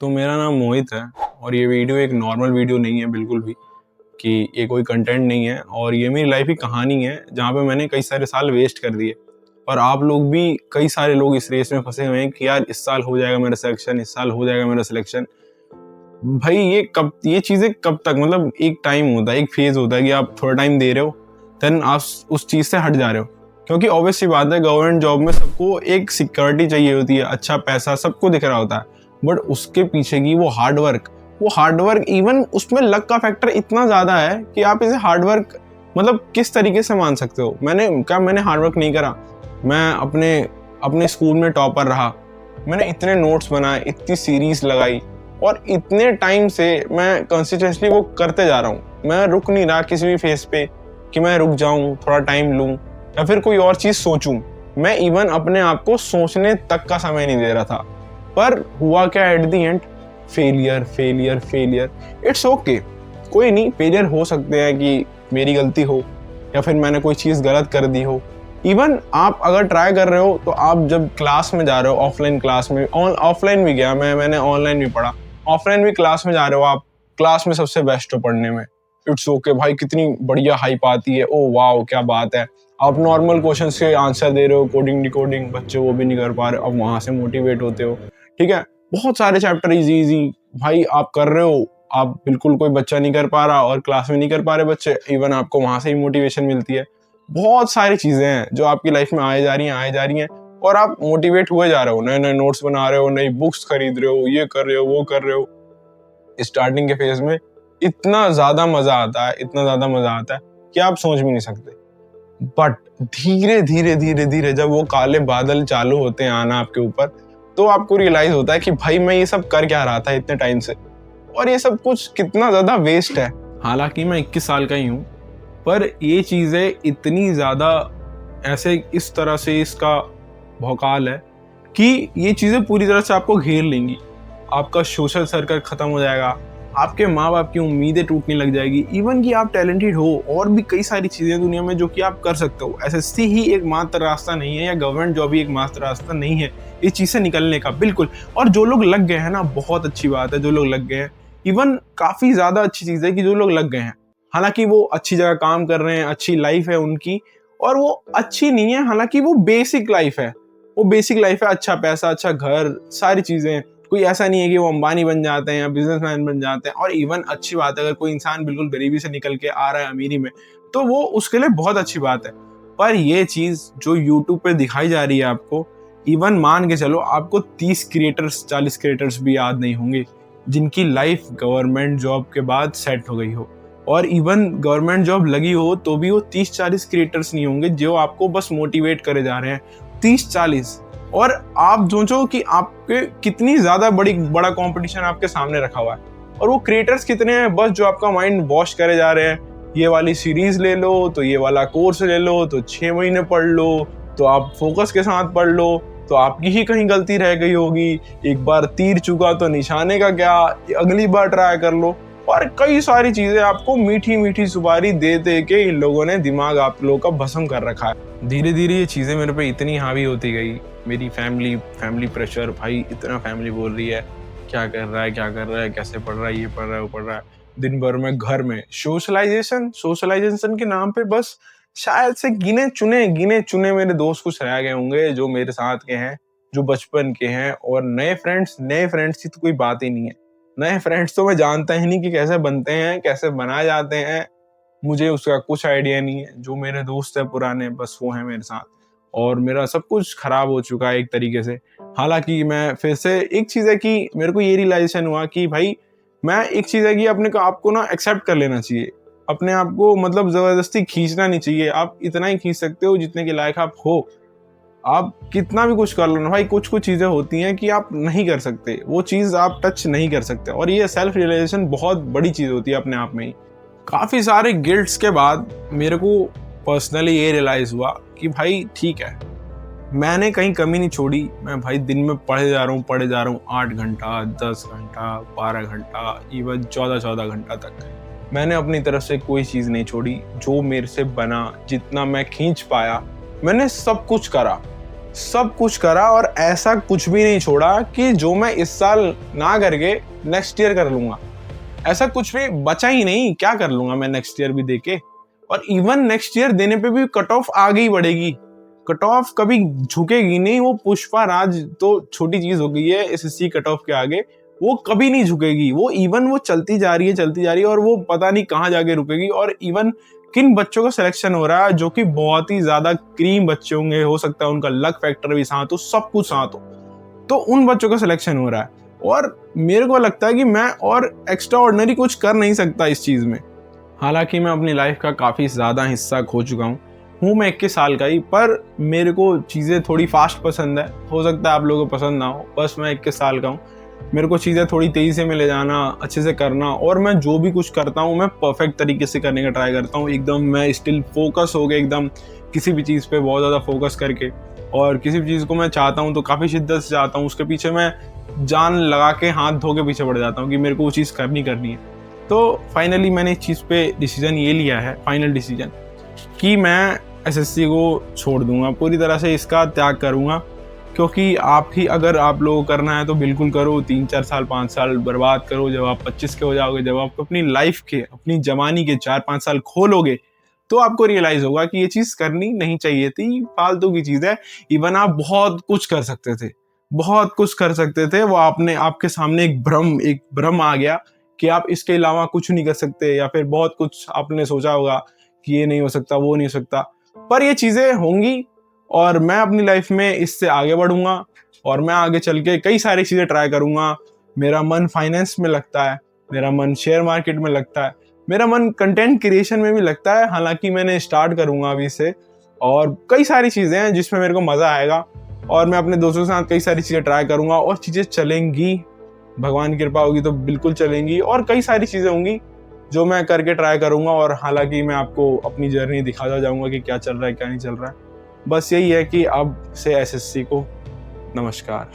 तो मेरा नाम मोहित है और ये वीडियो एक नॉर्मल वीडियो नहीं है बिल्कुल भी, कि ये कोई कंटेंट नहीं है और ये मेरी लाइफ की कहानी है जहाँ पे मैंने कई सारे साल वेस्ट कर दिए। और आप लोग भी, कई सारे लोग इस रेस में फंसे हुए हैं कि यार इस साल हो जाएगा मेरा सिलेक्शन, इस साल हो जाएगा मेरा सिलेक्शन। भाई ये चीज़ें कब तक, मतलब एक टाइम होता है, एक फेज होता है कि आप थोड़ा टाइम दे रहे हो, देन आप उस चीज़ से हट जा रहे हो। क्योंकि ऑब्वियस सी बात है, गवर्नमेंट जॉब में सबको एक सिक्योरिटी चाहिए होती है, अच्छा पैसा सबको दिख रहा होता है, बट उसके पीछे की वो हार्डवर्क इवन उसमें लक का फैक्टर इतना ज़्यादा है कि आप इसे हार्डवर्क मतलब किस तरीके से मान सकते हो। मैंने हार्डवर्क नहीं करा। मैं अपने स्कूल में टॉपर रहा, मैंने इतने नोट्स बनाए, इतनी सीरीज लगाई और इतने टाइम से मैं कंसिस्टेंटली वो करते जा रहा हूँ। मैं रुक नहीं रहा किसी भी फेस पे कि मैं रुक जाऊं, थोड़ा टाइम लूं या फिर कोई और चीज सोचूं। मैं इवन अपने आप को सोचने तक का समय नहीं दे रहा था। पर हुआ क्या at the end? Failure. It's okay, कोई नहीं, फेलियर हो सकते हैं कि मेरी गलती हो या फिर मैंने कोई चीज गलत कर दी हो। इवन आप अगर ट्राई कर रहे हो तो आप जब क्लास में जा रहे हो, ऑफलाइन क्लास में, ऑफलाइन भी गया मैंने ऑनलाइन भी पढ़ा, ऑफलाइन भी क्लास में जा रहे हो, आप क्लास में सबसे बेस्ट हो पढ़ने में, इट्स ओके भाई, कितनी बढ़िया हाइप आती है, ओ वाओ क्या बात है। आप नॉर्मल क्वेश्चंस के आंसर दे रहे हो, कोडिंग डिकोडिंग बच्चे वो भी नहीं कर पा रहे, अब वहां से मोटिवेट होते हो। ठीक है, बहुत सारे चैप्टर इजी भाई आप कर रहे हो, आप बिल्कुल कोई बच्चा नहीं कर पा रहा और क्लास में नहीं कर पा रहे बच्चे, इवन आपको वहां से ही मोटिवेशन मिलती है। बहुत सारी चीजें हैं जो आपकी लाइफ में आए जा रही हैं और आप मोटिवेट हुए जा रहे हो, नए नए नोट्स बना रहे हो, नई बुक्स खरीद रहे हो, ये कर रहे हो, वो कर रहे हो। स्टार्टिंग के फेज में इतना ज्यादा मजा आता है कि आप सोच भी नहीं सकते। बट धीरे धीरे जब वो काले बादल चालू होते हैं आना आपके ऊपर, तो आपको रियलाइज होता है कि भाई मैं ये सब कर क्या रहा था इतने टाइम से, और ये सब कुछ कितना ज्यादा वेस्ट है। हालांकि मैं 21 साल का ही हूँ, पर ये चीजें इतनी ज्यादा ऐसे इस तरह से इसका भौकाल है कि ये चीजें पूरी तरह से आपको घेर लेंगी। आपका सोशल सर्कल खत्म हो जाएगा, आपके माँ बाप की उम्मीदें टूटने लग जाएगी, इवन कि आप टैलेंटेड हो और भी कई सारी चीजें दुनिया में जो कि आप कर सकते हो। एसएससी ही एक मात्र रास्ता नहीं है या गवर्नमेंट जॉब ही एक मात्र रास्ता नहीं है इस चीज से निकलने का, बिल्कुल। और जो लोग लग गए हैं ना, बहुत अच्छी बात है जो लोग लग गए हैं, इवन काफी ज्यादा अच्छी चीज है कि जो लोग लग गए हैं। हालांकि वो अच्छी जगह काम कर रहे हैं, अच्छी लाइफ है उनकी, और वो अच्छी नहीं है, हालांकि वो बेसिक लाइफ है, अच्छा पैसा, अच्छा घर, सारी चीजें। कोई ऐसा नहीं है कि वो अंबानी बन जाते हैं या बिजनेसमैन बन जाते हैं। और इवन अच्छी बात है अगर कोई इंसान बिल्कुल गरीबी से निकल के आ रहा है अमीरी में, तो वो उसके लिए बहुत अच्छी बात है। पर ये चीज जो यूट्यूब पे दिखाई जा रही है आपको, इवन मान के चलो आपको 30 क्रिएटर्स 40 क्रिएटर्स भी याद नहीं होंगे जिनकी लाइफ गवर्नमेंट जॉब के बाद सेट हो गई हो। और इवन गवर्नमेंट जॉब लगी हो तो भी वो 30-40 क्रिएटर्स नहीं होंगे जो आपको बस मोटिवेट करे जा रहे हैं, 30-40। और आप सोचो कि आपके कितनी ज्यादा बड़ा कंपटीशन आपके सामने रखा हुआ है, और वो क्रिएटर्स कितने हैं बस जो आपका माइंड वॉश करे जा रहे हैं। ये वाली सीरीज ले लो, तो ये वाला कोर्स ले लो, तो 6 महीने पढ़ लो, तो आप फोकस के साथ पढ़ लो, तो आपकी ही कहीं गलती रह गई होगी, एक बार तीर चुका तो निशाने का क्या, अगली बार ट्राई कर लो। और कई सारी चीजें आपको मीठी मीठी सुपारी दे दे के इन लोगों ने दिमाग आप लोगों का भस्म कर रखा है। धीरे धीरे ये चीजें मेरे पे इतनी हावी होती गई, मेरी फैमिली प्रेशर, भाई इतना फैमिली बोल रही है क्या कर रहा है, कैसे पढ़ रहा है, ये पढ़ रहा है, वो पढ़ रहा है। दिन भर में घर में सोशलाइजेशन के नाम पे बस शायद से गिने चुने मेरे दोस्त कुछ रह गए होंगे जो मेरे साथ के हैं, जो बचपन के हैं। और नए फ्रेंड्स की तो कोई बात ही नहीं है। नए फ्रेंड्स तो मैं जानता ही नहीं कि कैसे बनते हैं, कैसे बनाए जाते हैं, मुझे उसका कुछ आइडिया नहीं है। जो मेरे दोस्त है पुराने, बस वो है मेरे साथ, और मेरा सब कुछ खराब हो चुका है एक तरीके से। हालांकि मैं फिर से, एक चीज है कि मेरे को ये रियलाइजेशन हुआ कि भाई एक चीज है कि अपने को आपको ना एक्सेप्ट कर लेना चाहिए, अपने आप को मतलब जबरदस्ती खींचना नहीं चाहिए। आप इतना ही खींच सकते हो जितने के लायक आप हो। आप कितना भी कुछ कर लो ना भाई, कुछ चीजें होती हैं कि आप नहीं कर सकते, वो चीज आप टच नहीं कर सकते। और ये सेल्फ रियलाइजेशन बहुत बड़ी चीज होती है अपने आप में ही। काफी सारे गिल्ट्स के बाद मेरे को पर्सनली ये रियलाइज हुआ कि भाई ठीक है, मैंने कहीं कमी नहीं छोड़ी। मैं भाई दिन में पढ़े जा रहा हूँ 8 घंटा, 10 घंटा, 12 घंटा, इवन 14 घंटा तक। मैंने अपनी तरफ से कोई चीज नहीं छोड़ी। जो मेरे से बना, जितना मैं खींच पाया, मैंने सब कुछ करा। सब कुछ करा और ऐसा कुछ भी नहीं छोड़ा कि जो मैं इस साल ना करके नेक्स्ट ईयर कर लूंगा। ऐसा कुछ भी बचा ही नहीं, क्या कर लूंगा मैं नेक्स्ट ईयर भी देके। और इवन नेक्स्ट ईयर देने पे भी कट ऑफ आगे ही बढ़ेगी, कट ऑफ कभी झुकेगी नहीं। वो पुष्पा राज तो छोटी चीज हो गई है एसएससी कट ऑफ के आगे, वो कभी नहीं झुकेगी। वो इवन वो चलती जा रही है और वो पता नहीं कहाँ जाके रुकेगी। और इवन किन बच्चों का सिलेक्शन हो रहा है जो कि बहुत ही ज्यादा क्रीम बच्चे होंगे, हो सकता है उनका लक फैक्टर भी साथ हो, सब कुछ साथ हो, तो उन बच्चों का सिलेक्शन हो रहा है। और मेरे को लगता है कि मैं और एक्स्ट्रा ऑर्डिनरी कुछ कर नहीं सकता इस चीज में। हालांकि मैं अपनी लाइफ का काफी ज्यादा हिस्सा खो चुका हूँ मैं 21 साल का ही, पर मेरे को चीजें थोड़ी फास्ट पसंद है। हो सकता है आप लोगों को पसंद ना हो, बस मैं 21 साल का हूँ। मेरे को चीज़ें थोड़ी तेज़ी से में ले जाना, अच्छे से करना, और मैं जो भी कुछ करता हूँ मैं परफेक्ट तरीके से करने का ट्राई करता हूँ। एकदम मैं स्टिल फोकस हो गया, एकदम किसी भी चीज़ पे बहुत ज़्यादा फोकस करके, और किसी भी चीज़ को मैं चाहता हूँ तो काफ़ी शिद्दत से चाहता हूँ। उसके पीछे मैं जान लगा के हाथ धो के पीछे पड़ जाता हूँ कि मेरे को वो चीज़ करनी है। तो फाइनली मैंने इस चीज़ पे डिसीजन ये लिया है, फाइनल डिसीजन, कि मैं एसएससी को छोड़ दूंगा, पूरी तरह से इसका त्याग करूँगा। क्योंकि अगर आप लोगों को करना है तो बिल्कुल करो, 3-4 साल 5 साल बर्बाद करो। जब आप 25 के हो जाओगे, जब आप अपनी लाइफ के, अपनी जवानी के 4-5 साल खोलोगे, तो आपको रियलाइज होगा कि ये चीज़ करनी नहीं चाहिए थी, फालतू की चीज़ है। इवन आप बहुत कुछ कर सकते थे, बहुत कुछ कर सकते थे। वो आपके सामने एक भ्रम आ गया कि आप इसके अलावा कुछ नहीं कर सकते, या फिर बहुत कुछ आपने सोचा होगा कि ये नहीं हो सकता, वो नहीं हो सकता। पर ये चीज़ें होंगी, और मैं अपनी लाइफ में इससे आगे बढ़ूंगा, और मैं आगे चल के कई सारी चीज़ें ट्राई करूंगा। मेरा मन फाइनेंस में लगता है, मेरा मन शेयर मार्केट में लगता है, मेरा मन कंटेंट क्रिएशन में भी लगता है। हालांकि मैंने स्टार्ट करूंगा अभी से, और कई सारी चीज़ें हैं जिसमें मेरे को मज़ा आएगा, और मैं अपने दोस्तों के साथ कई सारी चीज़ें ट्राई करूंगा, और चीज़ें चलेंगी, भगवान की कृपा होगी तो बिल्कुल चलेंगी। और कई सारी चीज़ें होंगी जो मैं करके ट्राई करूंगा, और हालांकि मैं आपको अपनी जर्नी दिखाता जाऊंगा कि क्या चल रहा है क्या नहीं चल रहा है। बस यही है कि अब से एसएससी को नमस्कार।